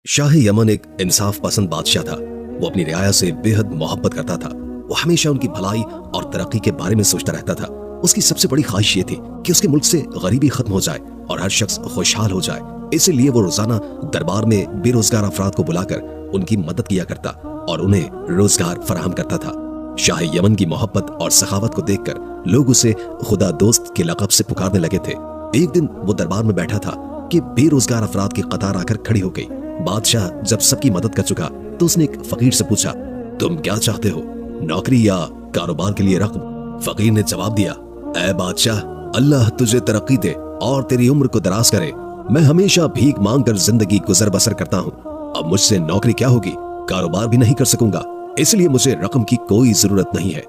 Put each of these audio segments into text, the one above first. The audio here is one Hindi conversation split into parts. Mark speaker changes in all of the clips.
Speaker 1: शाह यमन एक इंसाफ पसंद बादशाह था। वो अपनी रियाया से बेहद मोहब्बत करता था। वो हमेशा उनकी भलाई और तरक्की के बारे में सोचता रहता था। उसकी सबसे बड़ी ख्वाहिश ये थी कि उसके मुल्क से गरीबी खत्म हो जाए और हर शख्स खुशहाल हो जाए। इसीलिए वो रोजाना दरबार में बेरोजगार अफराद को बुलाकर उनकी मदद किया करता और उन्हें रोजगार फराहम करता था। शाह यमन की मोहब्बत और सखावत को देखकर लोग उसे खुदा दोस्त के लक़ब से पुकारने लगे थे। एक दिन वो दरबार में बैठा था कि बेरोजगार अफराद की कतार आकर खड़ी हो गई। बादशाह जब सबकी मदद कर चुका तो उसने एक फकीर से पूछा, तुम क्या चाहते हो, नौकरी या कारोबार के लिए रकम? फकीर ने जवाब दिया, ऐ बादशाह, अल्लाह तुझे तरक्की दे और तेरी उम्र को दराज करे। मैं हमेशा भीख मांगकर जिंदगी गुजर बसर करता हूँ। अब मुझसे नौकरी क्या होगी, कारोबार भी नहीं कर सकूंगा, इसलिए मुझे रकम की कोई जरूरत नहीं है।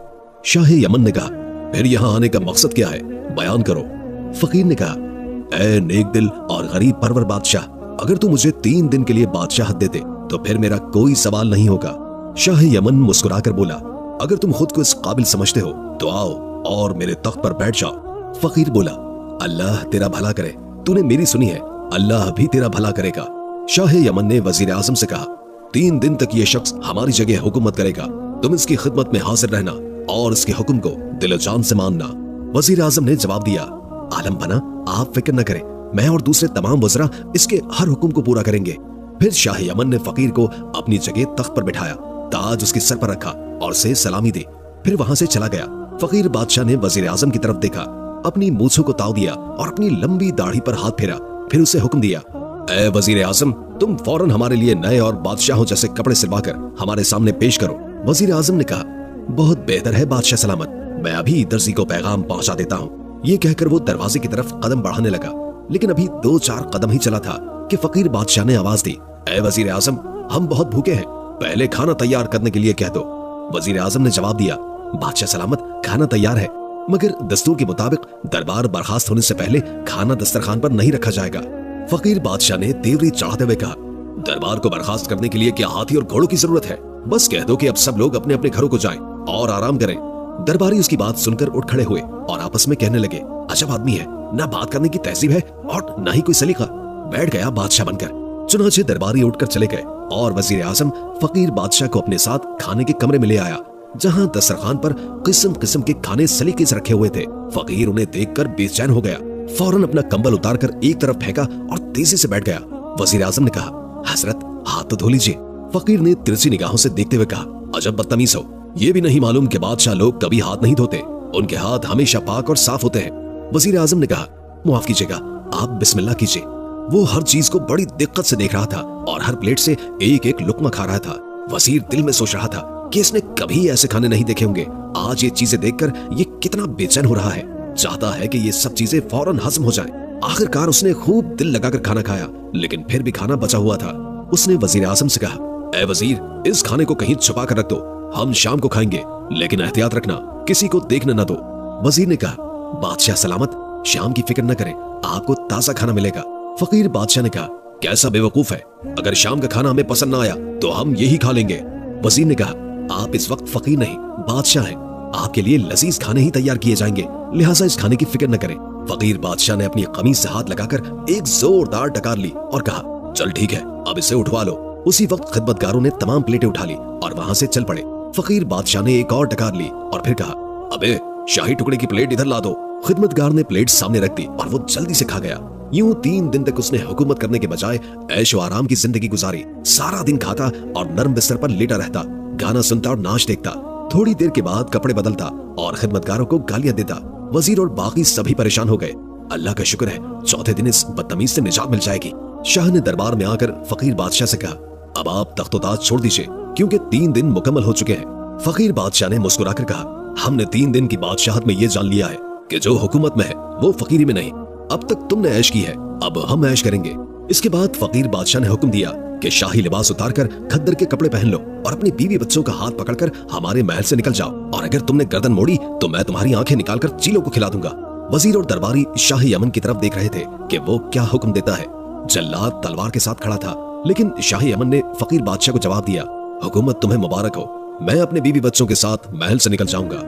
Speaker 1: शाह यमन ने कहा, फिर यहाँ आने का मकसद क्या है, बयान करो। फकीर ने कहा, ऐ नेक दिल और गरीब परवर बादशाह, अगर तू मुझे 3 दिन के लिए बादशाहत दे दे तो फिर मेरा कोई सवाल नहीं होगा। शाह यमन मुस्कुराकर बोला, अगर तुम खुद को इस काबिल समझते हो तो आओ और मेरे तख्त पर बैठ जाओ। फकीर बोला, अल्लाह तेरा भला करे, तूने मेरी सुनी है, अल्लाह भी तेरा भला करेगा। शाह यमन ने वजीर आजम से कहा, 3 दिन तक ये शख्स हमारी जगह हुकूमत करेगा, तुम इसकी खिदमत में हाजिर रहना और इसके हुक्म को दिलो जान से मानना। वजीर आजम ने जवाब दिया, आलम बना, आप फिक्र न करें, मैं और दूसरे तमाम वज़रा इसके हर हुक्म को पूरा करेंगे। फिर शाह यमन ने फकीर को अपनी जगह तख्त पर बिठाया, ताज उसके सर पर रखा और से सलामी दी, फिर वहां से चला गया। फकीर बादशाह ने वजीर आजम की तरफ देखा, अपनी मूंछों को ताव दिया और अपनी लंबी दाढ़ी पर हाथ फेरा, फिर उसे हुक्म दिया, ऐ वजीर आजम, तुम फौरन हमारे लिए नए और बादशाहों जैसे कपड़े सिलवाकर हमारे सामने पेश करो। वजीर आजम ने कहा, बहुत बेहतर है बादशाह सलामत, मैं अभी दर्जी को पैगाम पहुंचा देता हूँ। ये कहकर वो दरवाजे की तरफ कदम बढ़ाने लगा, लेकिन अभी 2-4 कदम ही चला था कि फकीर बादशाह ने आवाज दी, ऐ वजीर आजम, हम बहुत भूखे हैं, पहले खाना तैयार करने के लिए कह दो। वजीर आजम ने जवाब दिया, बादशाह सलामत, खाना तैयार है, मगर दस्तूर के मुताबिक दरबार बर्खास्त होने से पहले खाना दस्तरखान पर नहीं रखा जाएगा। फकीर बादशाह ने तेवरी चढ़ाते हुए कहा, दरबार को बर्खास्त करने के लिए क्या हाथी और घोड़ों की जरूरत है? बस कह दो कि अब सब लोग अपने अपने घरों को जाएं और आराम करें। दरबारी उसकी बात सुनकर उठ खड़े हुए और आपस में कहने लगे, अजब आदमी है, ना बात करने की तहजीब है और ना ही कोई सलीका। बैठ गया बादशाह बनकर। चुनाचे दरबारी उठकर चले गए और वजीर आजम फकीर बादशाह को अपने साथ खाने के कमरे में ले आया, जहां दस्तरखान पर किस्म किस्म के खाने सलीके से रखे हुए थे। फकीर उन्हें देखकर बेचैन हो गया, फौरन अपना कंबल उतारकर एक तरफ फेंका और तेजी से बैठ गया। वजीर आजम ने कहा, हजरत, हाथ तो धो लीजिए। फकीर ने तिरछी निगाहों से देखते हुए कहा, अजब बदतमीज हो, ये भी नहीं मालूम कि बादशाह लोग कभी हाथ नहीं धोते, उनके हाथ हमेशा पाक और साफ होते हैं। वजीर आजम ने कहा, माफ कीजिएगा, आप बिस्मिल्लाह कीजिए। वो हर चीज को बड़ी दिक्कत से देख रहा था और हर प्लेट से एक एक लुकमा खा रहा था। वजीर दिल में सोच रहा था कि इसने कभी ऐसे खाने नहीं देखे होंगे। आज ये चीजें देखकर ये कितना बेचैन हो रहा है, चाहता है कि ये सब चीजें फौरन हजम हो जाएं। आखिरकार उसने खूब दिल लगाकर खाना खाया, लेकिन फिर भी खाना बचा हुआ था। उसने वजीर आजम से कहा, ऐ वजीर, इस खाने को कहीं छुपा कर रख दो, हम शाम को खाएंगे, लेकिन एहतियात रखना, किसी को देखने न दो। वजीर ने कहा, बादशाह सलामत, शाम की फिक्र न करें, आपको ताजा खाना मिलेगा। फकीर बादशाह ने कहा, कैसा बेवकूफ है, अगर शाम का खाना हमें पसंद ना आया तो हम यही खा लेंगे। वजीर ने कहा, आप इस वक्त फकीर नहीं बादशाह हैं, आपके लिए लजीज खाने ही तैयार किए जाएंगे, लिहाजा इस खाने की फिक्र न करें। फकीर बादशाह ने अपनी कमीज से हाथ लगाकर एक जोरदार डकार ली और कहा, चल ठीक है, अब इसे उठवा लो। उसी वक्त खिदमतगारों ने तमाम प्लेटें उठा ली और वहां से चल पड़े। फकीर बादशाह ने एक और डकार ली और फिर कहा, अबे शाही टुकड़े की प्लेट इधर ला दो। खिदमतगार ने प्लेट सामने रख दी और वो जल्दी से खा गया। यूं 3 दिन तक उसने हुकूमत करने के बजाय ऐशो आराम की जिंदगी गुजारी। सारा दिन खाता और नर्म बिस्तर पर लेटा रहता, गाना सुनता और नाच देखता। थोड़ी देर के बाद कपड़े बदलता और खिदमतगारों को गालियां देता। वजीर और बाकी सभी परेशान हो गए। अल्लाह का शुक्र है, चौथे दिन इस बदतमीज से निजात मिल जाएगी। शाह ने दरबार में आकर फकीर बादशाह से कहा, अब आप तख्तो-ताज छोड़ दीजिए, क्योंकि 3 दिन मुकम्मल हो चुके हैं। फकीर बादशाह ने मुस्कुराकर कहा, हमने 3 दिन की बादशाहत में ये जान लिया है कि जो हुकूमत में है वो फकीरी में नहीं। अब तक तुमने ऐश की है, अब हम ऐश करेंगे। इसके बाद फकीर बादशाह ने हुक्म दिया कि शाही लिबास उतारकर खद्दर के कपड़े पहन लो और अपनी बीवी बच्चों का हाथ पकड़कर हमारे महल से निकल जाओ, और अगर तुमने गर्दन मोड़ी तो मैं तुम्हारी आंखें निकालकर चीलों को खिला दूंगा। वजीर और दरबारी शाह यमन की तरफ देख रहे थे कि वो क्या हुक्म देता है। जल्लाद तलवार के साथ खड़ा था, लेकिन शाह यमन ने फकीर बादशाह को जवाब दिया, हुकूमत तुम्हें मुबारक हो, मैं अपने बीवी बच्चों के साथ महल से निकल जाऊंगा।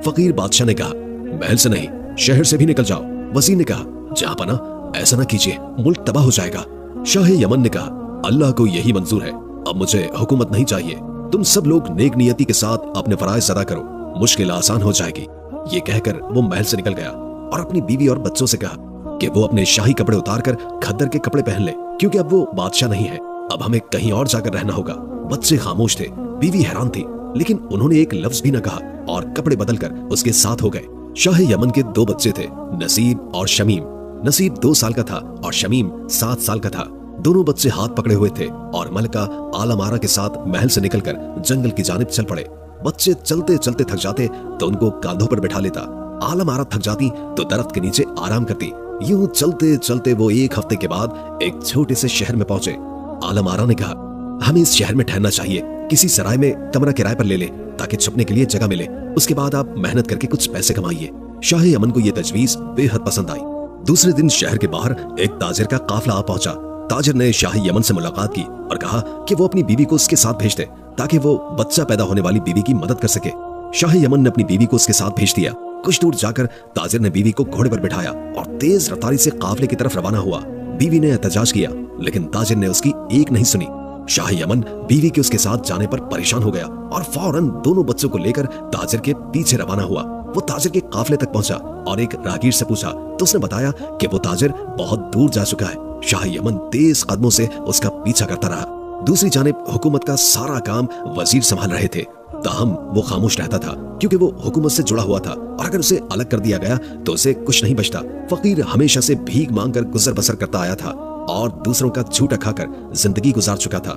Speaker 1: फकीर बादशाह ने कहा, महल से नहीं, शहर से भी निकल जाओ। वजीर ने कहा, जहां पना, ऐसा ना कीजिए, मुल्क तबाह हो जाएगा। शाह यमन ने कहा, अल्लाह को यही मंजूर है, अब मुझे हुकूमत नहीं चाहिए। तुम सब लोग नेक नियति के साथ अपने फराइज अदा करो, मुश्किल आसान हो जाएगी। ये कहकर वो महल से निकल गया और अपनी बीवी और बच्चों से कहा कि वो अपने शाही कपड़े उतारकर खद्दर के कपड़े पहन ले, क्योंकि अब वो बादशाह नहीं है, अब हमें कहीं और जाकर रहना होगा। बच्चे खामोश थे, बीवी हैरान थी, लेकिन उन्होंने एक लफ्ज भी न कहा और कपड़े बदलकर उसके साथ हो गए। शाह यमन के 2 बच्चे थे, नसीब और शमीम। नसीब 2 साल का था और शमीम 7 साल का था। दोनों बच्चे हाथ पकड़े हुए थे और मलका आलमारा के साथ महल से निकलकर जंगल की जानिब चल पड़े। बच्चे चलते चलते थक जाते तो उनको कांधों पर बैठा लेता, आलमारा थक जाती तो दरख्त के नीचे आराम करती। यूं चलते चलते वो 1 हफ्ते के बाद एक छोटे से शहर में पहुंचे। आलमारा ने कहा, हमें इस शहर में ठहरना चाहिए, किसी सराय में कमरा किराए पर ले ले ताकि छुपने के लिए जगह मिले, उसके बाद आप मेहनत करके कुछ पैसे कमाइए। शाह यमन को यह तजवीज बेहद पसंद आई। दूसरे दिन शहर के बाहर एक ताजिर का काफिला आ पहुंचा। ताजिर ने शाह यमन से मुलाकात की और कहा कि वो अपनी बीवी को उसके साथ भेज दे ताकि वो बच्चा पैदा होने वाली बीवी की मदद कर सके। शाह यमन ने अपनी बीवी को उसके साथ भेज दिया। कुछ दूर जाकर ताजिर ने बीवी को घोड़े पर बिठाया और तेज रफ्तारी से काफिले की तरफ रवाना हुआ। बीवी ने एहतजाज किया, लेकिन ताजिर ने उसकी एक नहीं सुनी। शाह यमन बीवी के उसके साथ जाने पर परेशान हो गया और फौरन दोनों बच्चों को लेकर ताजिर के पीछे रवाना हुआ। वो ताजिर के काफिले तक पहुंचा और एक राहगीर से पूछा तो उसने बताया कि वो ताजिर बहुत दूर जा चुका है। शाह यमन तेज कदमों से उसका पीछा करता रहा। दूसरी जानिब हुकूमत का सारा काम वजीर संभाल रहे थे, ताहम वो खामोश रहता था क्योंकि वो हुकूमत से जुड़ा हुआ था और अगर उसे अलग कर दिया गया तो उसे कुछ नहीं बचता। फकीर हमेशा से भीख मांगकर गुजर बसर करता आया था और दूसरों का झूठा खाकर जिंदगी गुजार चुका था।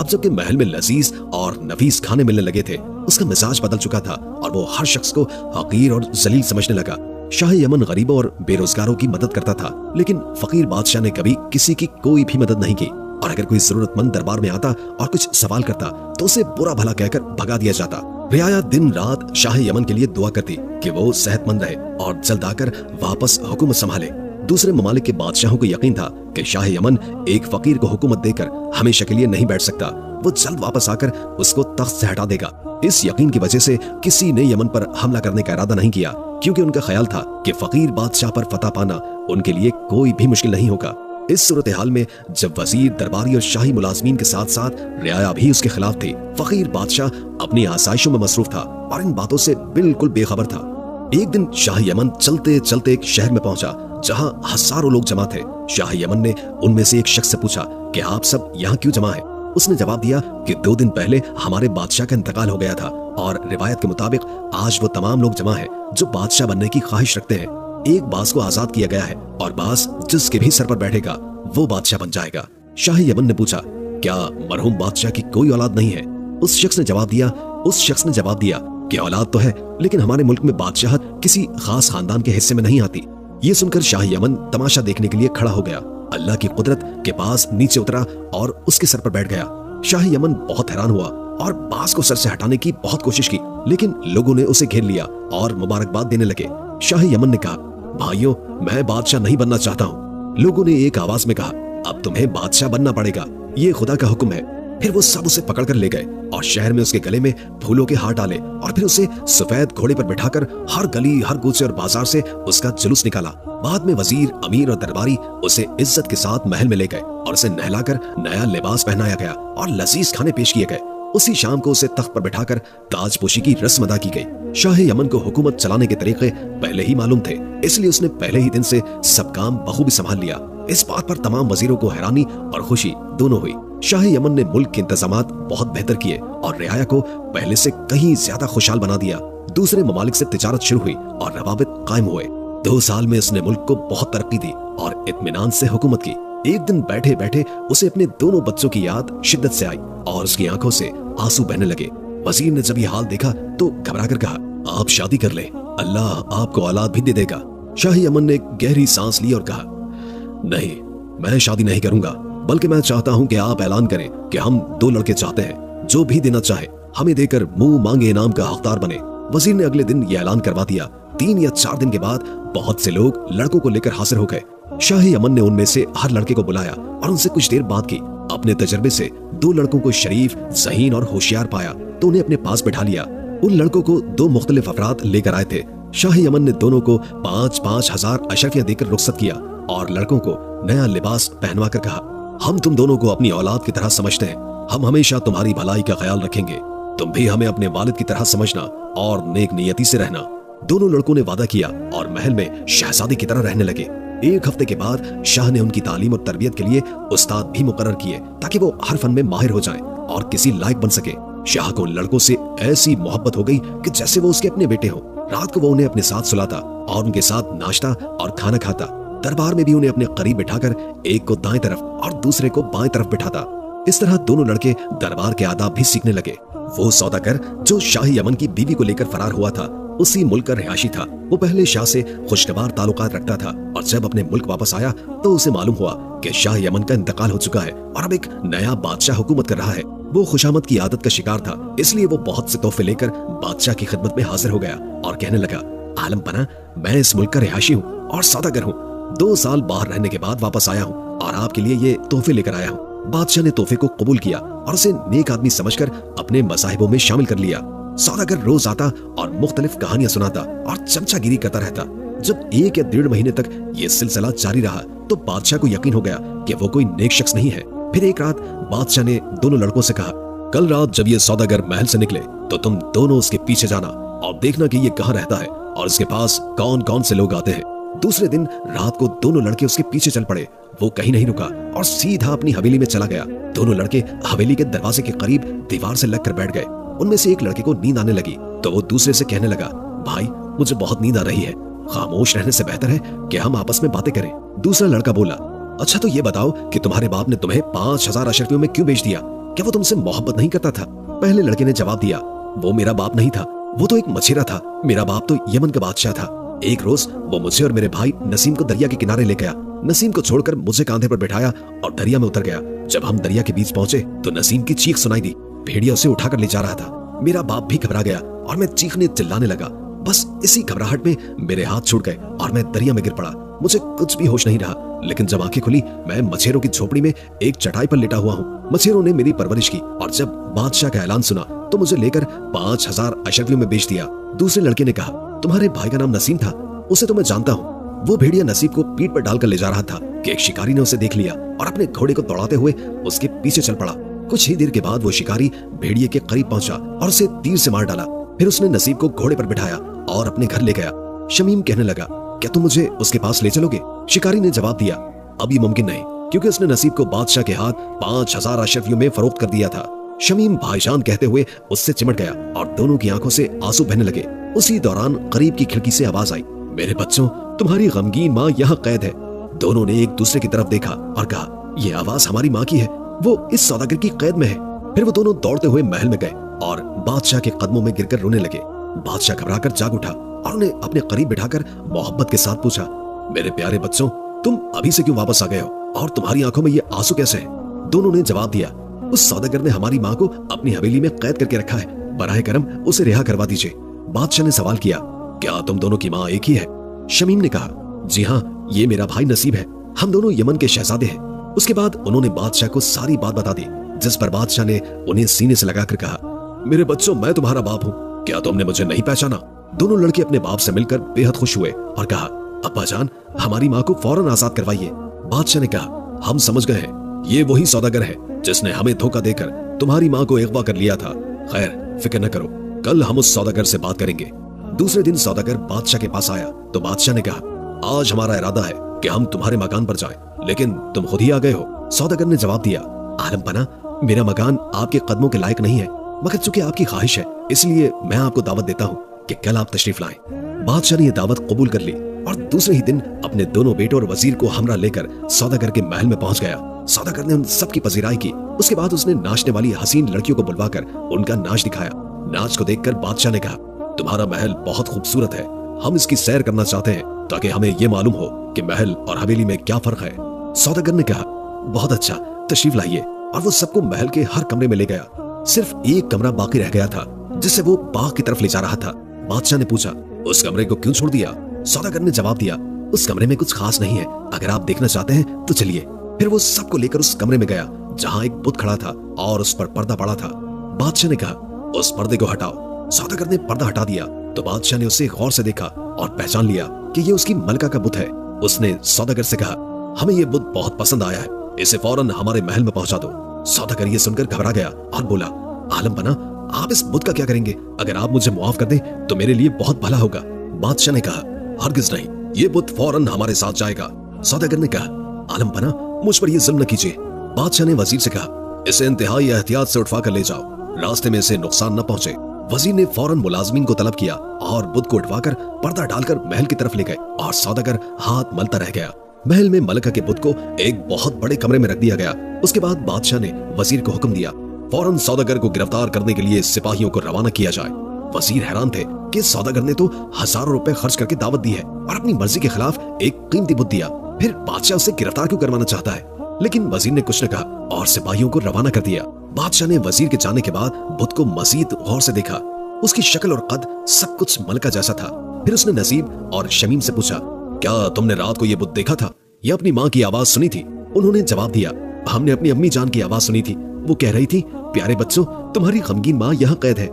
Speaker 1: अब जबकि महल में लजीज और नफीस खाने मिलने लगे थे, उसका मिजाज बदल चुका था और वो हर शख्स को हकीर और जलील समझने लगा। शाह यमन गरीबों और बेरोजगारों की मदद करता था, लेकिन फकीर बादशाह ने कभी किसी की कोई भी मदद नहीं की और अगर कोई जरूरतमंद दरबार में आता और कुछ सवाल करता तो उसे बुरा भला कहकर भगा दिया जाता। रियाया दिन रात शाह यमन के लिए दुआ करती कि वो सेहतमंद रहे और जल्द आकर वापस हुकूमत संभाले। दूसरे ममालिक के बादशाहों को यकीन था कि शाह यमन एक फकीर को हुकूमत देकर हमेशा के लिए नहीं बैठ सकता, वो जल्द वापस आकर उसको तख्त से हटा देगा। इस यकीन की वजह से किसी ने यमन पर हमला करने का इरादा नहीं किया, क्योंकि उनका ख्याल था कि फकीर बादशाह पर फतह पाना उनके लिए कोई भी मुश्किल नहीं होगा। इस सूरत हाल में जब वजीर, दरबारी और शाही मुलाजमीन के साथ साथ रियाया भी उसके खिलाफ थी, फकीर बादशाह अपनी आसाइशों में मसरूफ था और इन बातों से बिल्कुल बेखबर था। एक दिन शाह यमन चलते चलते एक शहर में पहुंचा जहां हजारों लोग जमा थे। शाह यमन ने उनमें से एक शख्स से पूछा कि आप सब यहाँ क्यों जमा है? उसने जवाब दिया कि 2 दिन पहले हमारे बादशाह का इंतकाल हो गया था और रिवायत के मुताबिक आज वो तमाम लोग जमा है जो बादशाह बनने की ख्वाहिश रखते हैं। एक बास को आजाद किया गया है और बास जिसके भी सर पर बैठेगा वो बादशाह बन जाएगा। शाह यमन ने पूछा, क्या मरहूम बादशाह की कोई औलाद नहीं है? उस शख्स ने जवाब दिया कि औलाद तो है, लेकिन हमारे मुल्क में बादशाहत किसी खास खानदान के हिस्से में नहीं आती। ये सुनकर शाह यमन तमाशा देखने के लिए खड़ा हो गया, अल्लाह की कुदरत के पास नीचे उतरा और उसके सर पर बैठ गया। शाह यमन बहुत हैरान हुआ और बास को सर से हटाने की बहुत कोशिश की, लेकिन लोगों ने उसे घेर लिया और मुबारकबाद देने लगे। शाह यमन ने कहा, भाइयों, मैं बादशाह नहीं बनना चाहता हूँ। लोगों ने एक आवाज में कहा, अब तुम्हें बादशाह बनना पड़ेगा, ये खुदा का हुक्म है। फिर वो सब उसे पकड़कर ले गए और शहर में उसके गले में फूलों के हार डाले और फिर उसे सफेद घोड़े पर बिठाकर हर गली, हर कूचे और बाजार से उसका जुलूस निकाला। बाद में वजीर, अमीर और दरबारी उसे इज्जत के साथ महल में ले गए और उसे नहलाकर नया लिबास पहनाया गया और लजीज खाने पेश किए गए। उसी शाम को उसे तख्त पर बिठाकर ताजपोशी की रस्म अदा की गई। शाह यमन को हुकूमत चलाने के तरीके पहले ही मालूम थे, इसलिए उसने पहले ही दिन से सब काम बखूबी संभाल लिया। इस बात पर तमाम वजीरों को हैरानी और खुशी दोनों हुई। शाह यमन ने मुल्क के इंतजामात बहुत बेहतर किए और रियाया को पहले से कहीं ज्यादा खुशहाल बना दिया। दूसरे ममालिक से तिजारत शुरू हुई और रवाबित कायम हुए। 2 साल में उसने मुल्क को बहुत तरक्की दी और इत्मीनान से हुकूमत की। एक दिन बैठे बैठे उसे अपने दोनों बच्चों की याद शिद्दत से आई और उसकी आंखों से आंसू बहने लगे। वजीर ने जब ये हाल देखा तो घबराकर कहा, आप शादी कर ले, अल्लाह आपको औलाद भी दे देगा। शाह यमन ने गहरी सांस ली और कहा, नहीं, मैं शादी नहीं करूंगा, बल्कि मैं चाहता हूं कि आप ऐलान करें कि हम 2 लड़के चाहते हैं, जो भी देना चाहे हमें देकर मुंह मांगे इनाम का हकदार बने। वजीर ने अगले दिन यह ऐलान करवा दिया। 3 या 4 दिन के बाद बहुत से लोग लड़कों को लेकर हाजिर हो गए। शाह यमन ने उनमें से हर लड़के को बुलाया और उनसे कुछ देर बात की। अपने तजर्बे से 2 लड़कों को शरीफ, ज़हीन और होशियार पाया तो उन्हें अपने पास बैठा लिया। उन लड़कों को 2 मुख्तलिफ अफराद लेकर आए थे। शाह यमन ने दोनों को 5,000 अशरफियां देकर रुखसत किया और लड़कों को नया लिबास पहनवा कर कहा, हम तुम दोनों को अपनी औलाद की तरह समझते हैं। हम हमेशा तुम्हारी भलाई का ख्याल रखेंगे। तुम भी हमें अपने वालिद की तरह समझना और नेक नियति से रहना। दोनों लड़कों ने वादा किया और महल में शहजादी की तरह रहने लगे। एक हफ्ते के बाद शाह ने उनकी तालीम और तरबियत के लिए उस्ताद भी मुकर्रर किए ताकि वो हर फन में माहिर हो जाएं और किसी लायक बन सके। शाह को उन लड़कों से ऐसी मोहब्बत हो गई कि जैसे वो उसके अपने बेटे हों। रात को वो उन्हें अपने साथ सुलाता और उनके साथ नाश्ता और खाना खाता। दरबार में भी उन्हें अपने करीब बिठाकर एक को दाएं तरफ और दूसरे को बाएं तरफ बिठाता। इस तरह दोनों लड़के दरबार के आदाब भी सीखने लगे। वो सौदागर जो शाही यमन की बीवी को लेकर फरार हुआ था, उसी मुल्क का रिहायशी था। वो पहले शाह से खुशगवार ताल्लुकात रखता था और जब अपने मुल्क वापस आया तो उसे मालूम हुआ कि शाह यमन का इंतकाल हो चुका है और अब एक नया बादशाह हुकूमत कर रहा है। वो खुशामद की आदत का शिकार था, इसलिए वो बहुत से तोहफे लेकर बादशाह की खिदमत में हाजिर हो गया और कहने लगा, आलम पना, मैं इस मुल्क का रिहायशी हूँ और सौदागर हूँ। 2 साल बाहर रहने के बाद वापस आया हूँ और आपके लिए ये तोहफे लेकर आया हूँ। बादशाह ने तोहफे को कबूल किया और उसे नेक आदमी समझकर अपने मसाहिबों में शामिल कर लिया। सौदागर रोज आता और मुख्तलिफ कहानियां सुनाता और चमचागिरी करता रहता। जब 1 या 1.5 महीने तक ये सिलसिला जारी रहा तो बादशाह को यकीन हो गया कि वो कोई नेक शख्स नहीं है। फिर एक रात बादशाह ने दोनों लड़कों से कहा, कल रात जब ये सौदागर महल से निकले तो तुम दोनों उसके पीछे जाना और देखना कि ये कहाँ रहता है और इसके पास कौन कौन से लोग आते हैं। दूसरे दिन रात को दोनों लड़के उसके पीछे चल पड़े। वो कहीं नहीं रुका और सीधा अपनी हवेली में चला गया। दोनों लड़के हवेली के दरवाजे के करीब दीवार से लगकर बैठ गए। उनमें से एक लड़के को नींद आने लगी तो वो दूसरे से कहने लगा, भाई मुझे बहुत नींद आ रही है, खामोश रहने से बेहतर है कि हम आपस में बातें करें। दूसरा लड़का बोला, अच्छा तो ये बताओ कि तुम्हारे बाप ने तुम्हें 5000 अशरफियों में क्यों बेच दिया? क्या वो तुमसे मोहब्बत नहीं करता था? पहले लड़के ने जवाब दिया, वो मेरा बाप नहीं था, वो तो एक मछेरा था। मेरा बाप तो यमन का बादशाह था। एक रोज वो मुझे और मेरे भाई नसीम को दरिया के किनारे ले गया। नसीम को छोड़कर मुझे कांधे पर बैठाया और दरिया में उतर गया। जब हम दरिया के बीच पहुंचे तो नसीम की चीख सुनाई दी। भेड़िया उसे उठाकर ले जा रहा था। मेरा बाप भी घबरा गया और मैं चीखने चिल्लाने लगा। बस इसी घबराहट में मेरे हाथ छूट गए और मैं दरिया में गिर पड़ा। मुझे कुछ भी होश नहीं रहा, लेकिन जब आंखें खुली मैं मछेरों की झोपड़ी में एक चटाई पर लेटा हुआ हूँ। मछेरों ने मेरी परवरिश की और जब बादशाह का ऐलान सुना तो मुझे लेकर 5000 अशरफियों में बेच दिया। दूसरे लड़के ने कहा, तुम्हारे भाई का नाम नसीम था? उसे तो मैं जानता हूँ। वो भेड़िया नसीब को पीठ पर डालकर ले जा रहा था कि एक शिकारी ने उसे देख लिया और अपने घोड़े को दौड़ाते हुए उसके पीछे चल पड़ा। कुछ ही देर के बाद वो शिकारी भेड़िए के करीब पहुंचा और उसे तीर से मार डाला। फिर उसने नसीब को घोड़े पर बिठाया और अपने घर ले गया। शमीम कहने लगा, क्या तुम मुझे उसके पास ले चलोगे? शिकारी ने जवाब दिया, अब ये मुमकिन नहीं, क्योंकि उसने नसीब को बादशाह के हाथ 5000 अशरफियों में फरोख्त कर दिया था। शमीम भाईजान कहते हुए उससे चिमट गया और दोनों की आंखों से आंसू बहने लगे। उसी दौरान करीब की खिड़की से आवाज आई, मेरे बच्चों, तुम्हारी गमगीन माँ यहाँ कैद है। दोनों ने एक दूसरे की तरफ देखा और कहा, यह आवाज हमारी माँ की है, वो इस सौदागर की कैद में है। फिर वो दोनों दौड़ते हुए महल में गए और बादशाह के कदमों में गिरकर रोने लगे। बादशाह घबराकर जाग उठा और उन्हें अपने करीब बिठाकर मोहब्बत के साथ पूछा, मेरे प्यारे बच्चों, तुम अभी से क्यों वापस आ गए हो और तुम्हारी आंखों में ये आंसू कैसे हैं? दोनों ने जवाब दिया, उस सौदागर ने हमारी माँ को अपनी हवेली में कैद करके रखा है, बराए करम उसे रिहा करवा दीजिए। बादशाह ने सवाल किया, क्या तुम दोनों की माँ एक ही है? शमीम ने कहा, जी हाँ, ये मेरा भाई नसीब है, हम दोनों यमन के शहजादे हैं। उसके बाद उन्होंने बादशाह को सारी बात बता दी, जिस पर बादशाह ने उन्हें सीने से लगाकर कहा, मेरे बच्चों, मैं तुम्हारा बाप हूँ, क्या तुमने मुझे नहीं पहचाना? दोनों लड़के अपने बाप से मिलकर बेहद खुश हुए और कहा, अब्बा जान, हमारी माँ को फौरन आजाद करवाइए। बादशाह ने कहा, हम समझ गए हैं, ये वही सौदागर है जिसने हमें धोखा देकर तुम्हारी माँ को अगवा कर लिया था। खैर, फिक्र न करो, कल हम उस सौदागर से बात करेंगे। दूसरे दिन सौदागर बादशाह के पास आया तो बादशाह ने कहा, आज हमारा इरादा है कि हम तुम्हारे मकान पर जाएं, लेकिन तुम खुद ही आ गए हो। सौदागर ने जवाब दिया, आलम पना, मेरा मकान आपके कदमों के लायक नहीं है, मगर चूंकि आपकी ख्वाहिश है इसलिए मैं आपको दावत देता हूँ कि कल आप तशरीफ लाएं। बादशाह ने यह दावत कबूल कर ली और दूसरे ही दिन अपने दोनों बेटों और वजीर को हमरा लेकर सौदागर के महल में पहुंच गया। सौदागर ने उन सबकी पजीराई की। उसके बाद उसने नाचने वाली हसीन लड़कियों को बुलवाकर उनका नाच दिखाया। नाच को देखकर बादशाह ने कहा, तुम्हारा महल बहुत खूबसूरत है, हम इसकी सैर करना चाहते हैं ताकि हमें यह मालूम हो कि महल और हवेली में क्या फर्क है। सौदागर ने कहा, बहुत अच्छा, तशरीफ लाइए। और वो सबको महल के हर कमरे में ले गया। सिर्फ एक कमरा बाकी रह गया था जिसे वो बाग की तरफ ले जा रहा था। बादशाह ने पूछा, उस कमरे को क्यों छोड़ दिया? सौदागर ने जवाब दिया, उस कमरे में कुछ खास नहीं है, अगर आप देखना चाहते हैं तो चलिए। फिर वो सबको लेकर उस कमरे में गया जहाँ एक बुत खड़ा था और उस पर पर्दा पड़ा था। बादशाह ने कहा, उस पर्दे को हटाओ। सौदागर ने पर्दा हटा दिया तो बादशाह ने उसे गौर से देखा और पहचान लिया कि ये उसकी मलका का बुत है। उसने सौदागर से कहा, हमें ये बुत बहुत पसंद आया है, इसे फौरन हमारे महल में पहुंचा दो। सौदागर ये सुनकर घबरा गया और बोला, आलम बना, आप इस बुत का क्या करेंगे? अगर आप मुझे मुआफ कर दें तो मेरे लिए बहुत भला होगा। बादशाह ने कहा, हरगिज नहीं, ये बुत फौरन हमारे साथ जाएगा। सौदागर ने कहा, आलम बना, मुझ पर ये जुल्म न कीजिए। बादशाह ने वजीर से कहा, इसे इंतहाई एहतियात से उठवा कर ले जाओ, रास्ते में इसे नुकसान न पहुंचे। वजीर ने फौरन मुलाजमीन को तलब किया और बुत को उठवाकर पर्दा डालकर महल की तरफ ले गए और सौदागर हाथ मलता रह गया। महल में मलका के बुत को एक बहुत बड़े कमरे में रख दिया गया। उसके बाद बादशाह ने वजीर को हुक्म दिया, फौरन सौदागर को गिरफ्तार करने के लिए सिपाहियों को रवाना किया जाए। वजीर हैरान थे कि सौदागर ने तो हजारों रुपए खर्च करके दावत दी है और अपनी मर्जी के खिलाफ एक कीमती बुत दिया, फिर बादशाह उसे गिरफ्तार क्यों करवाना चाहता है? लेकिन वजीर ने कुछ न कहा और सिपाहियों को रवाना कर दिया। बादशाह ने वजीर के जाने के बाद बुत को मजीद गौर से देखा। उसकी शक्ल और कद सब कुछ मलका जैसा था। फिर उसने नसीब और शमीम से पूछा, क्या तुमने रात को यह बुत देखा था या अपनी माँ की आवाज सुनी थी? उन्होंने जवाब दिया, हमने अपनी अम्मी जान की आवाज सुनी थी। वो कह रही थी, प्यारे बच्चों, तुम्हारी गमगीन माँ यहाँ कैद है।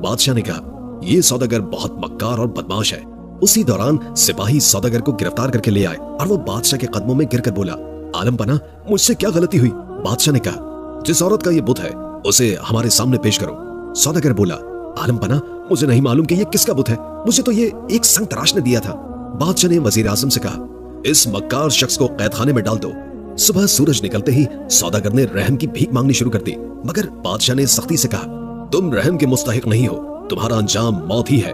Speaker 1: बादशाह ने कहा, ये सौदागर बहुत मक्कार और बदमाश है। उसी दौरान सिपाही सौदागर को गिरफ्तार करके ले आए और वो बादशाह के कदमों में गिरकर बोला, आलम बना, मुझसे क्या गलती हुई? बादशाह ने कहा, जिस औरत का ये बुत है उसे हमारे सामने पेश करो। सौदागर बोला, आलम बना, मुझे नहीं मालूम कि ये किसका बुत है, मुझे तो ये एक संग तराश ने दिया था। बादशाह ने वजीर आजम से कहा, इस मक्कार शख्स को कैदखाने में डाल दो। सुबह सूरज निकलते ही सौदागर ने रहम की भीख मांगनी शुरू कर दी, मगर बादशाह ने सख्ती से कहा, तुम रहम के मुस्तहिक नहीं हो, तुम्हारा अंजाम मौत ही है।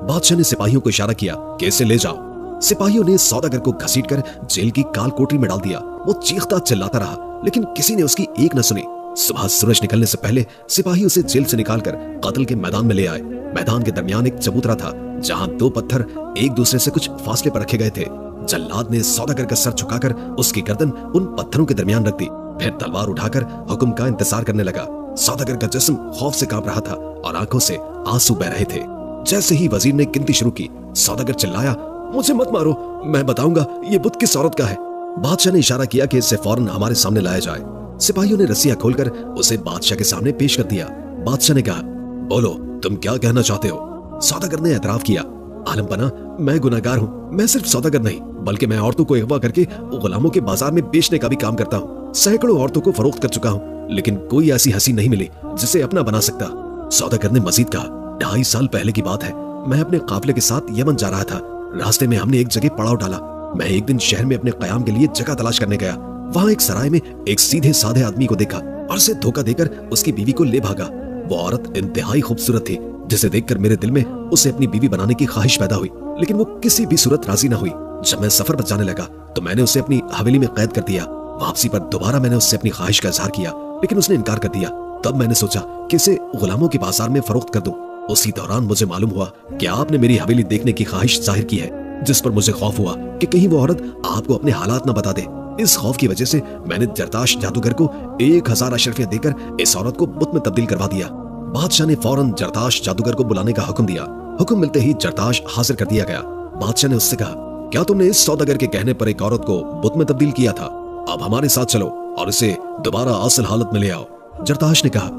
Speaker 1: बादशाह ने सिपाहियों को इशारा किया कि इसे ले जाओ। सिपाहियों ने सौदागर को घसीटकर जेल की काल कोठरी में डाल दिया। वो चीखता चिल्लाता रहा, लेकिन किसी ने उसकी एक न सुनी। सुबह सूरज निकलने से पहले सिपाही उसे जेल से निकालकर कत्ल के मैदान में ले आए। मैदान के दरमियान एक चबूतरा था जहां दो पत्थर एक दूसरे से कुछ फासले पर रखे गए थे। जल्लाद ने सौदागर का सर झुकाकर उसकी गर्दन उन पत्थरों के दरमियान रख दी, फिर तलवार उठाकर हुक्म का इंतजार करने लगा। सौदागर का जिस्म खौफ से कांप रहा था और आंखों से आंसू बह रहे थे। जैसे ही वजीर ने गिनती शुरू की, सौदागर चिल्लाया, मुझे मत मारो, मैं बताऊंगा ये बुत किस औरत का है। बादशाह ने इशारा किया कि इसे फौरन हमारे सामने लाया जाए। सिपाहियों ने रस्सियां खोलकर उसे बादशाह के सामने पेश कर दिया। बादशाह ने कहा, बोलो, तुम क्या कहना चाहते हो? सौदागर ने एतराफ किया, आलम बना, मैं गुनाहगार हूँ। मैं सिर्फ सौदागर नहीं बल्कि मैं औरतों को अगवा करके गुलामों के बाजार में बेचने का भी काम करता हूँ। सैकड़ों औरतों को फरोख्त कर चुका हूँ, लेकिन कोई ऐसी हंसी नहीं मिली जिसे अपना बना सकता। सौदागर ने मजीद कहा, 2.5 साल पहले की बात है, मैं अपने काफिले के साथ यमन जा रहा था। रास्ते में हमने एक जगह पड़ाव डाला। मैं एक दिन शहर में अपने कयाम के लिए जगह तलाश करने गया। वहाँ एक सराय में एक सीधे साधे आदमी को देखा और उसे धोखा देकर उसकी बीवी को ले भागा। वो औरत इंतहाई खूबसूरत थी, जिसे देखकर मेरे दिल में उसे अपनी बीवी बनाने की ख्वाहिश पैदा हुई, लेकिन वो किसी भी सूरत राजी न हुई। जब मैं सफर पर जाने लगा तो मैंने उसे अपनी हवेली में कैद कर दिया। वापसी पर दोबारा मैंने उससे अपनी ख्वाहिश का इजहार किया, लेकिन उसने इनकार कर दिया। तब मैंने सोचा कि इसे गुलामों के बाजार में फरोख्त कर दूं। उसी दौरान मुझे मालूम हुआ कि आपने मेरी हवेली देखने की ख्वाहिश जाहिर की है, जिस पर मुझे खौफ हुआ कि कहीं वो औरत आपको अपने हालात न बता दे। इस खौफ की वजह से मैंने जरदाश जादूगर को 1000 अशरफियां देकर इस औरत को बुत में तब्दील करवा दिया। बादशाह ने फौरन जरदाश जादूगर को बुलाने का हुक्म दिया। हुक्म मिलते ही जरदाश हाजिर कर दिया गया। बादशाह ने उससे कहा, क्या तुमने इस सौदागर के कहने पर एक औरत को बुत में तब्दील किया था? अब हमारे साथ चलो और इसे दोबारा असल हालत में ले आओ। जरदाश ने कहा,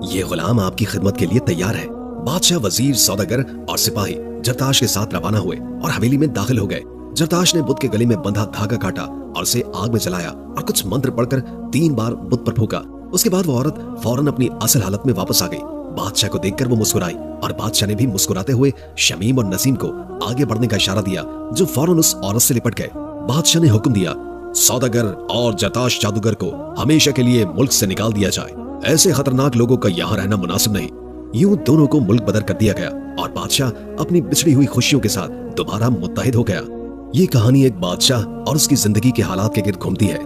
Speaker 1: यह गुलाम आपकी खिदमत के लिए तैयार है। बादशाह, वजीर, सौदागर और सिपाही जरदाश के साथ रवाना हुए और हवेली में दाखिल हो गए। जरदाश ने बुत के गले में बंधा धागा काटा और उसे आग में जलाया और कुछ मंत्र पढ़कर 3 बार बुत पर फूंका। उसके बाद वो औरत फौरन अपनी असल हालत में वापस आ गई। बादशाह को देखकर वो मुस्कुराई और बादशाह ने भी मुस्कुराते हुए शमीम और नसीम को आगे बढ़ने का इशारा दिया, जो फौरन उस औरत से लिपट गए। बादशाह ने हुक्म दिया, सौदागर और जरदाश जादूगर को हमेशा के लिए मुल्क से निकाल दिया जाए। ऐसे खतरनाक लोगों का यहाँ रहना मुनासिब नहीं। यूं दोनों को मुल्क बदर कर दिया गया और बादशाह अपनी बिछड़ी हुई खुशियों के साथ दोबारा मुत्तहिद हो गया। ये कहानी एक बादशाह और उसकी जिंदगी के हालात के गिर्द घूमती है।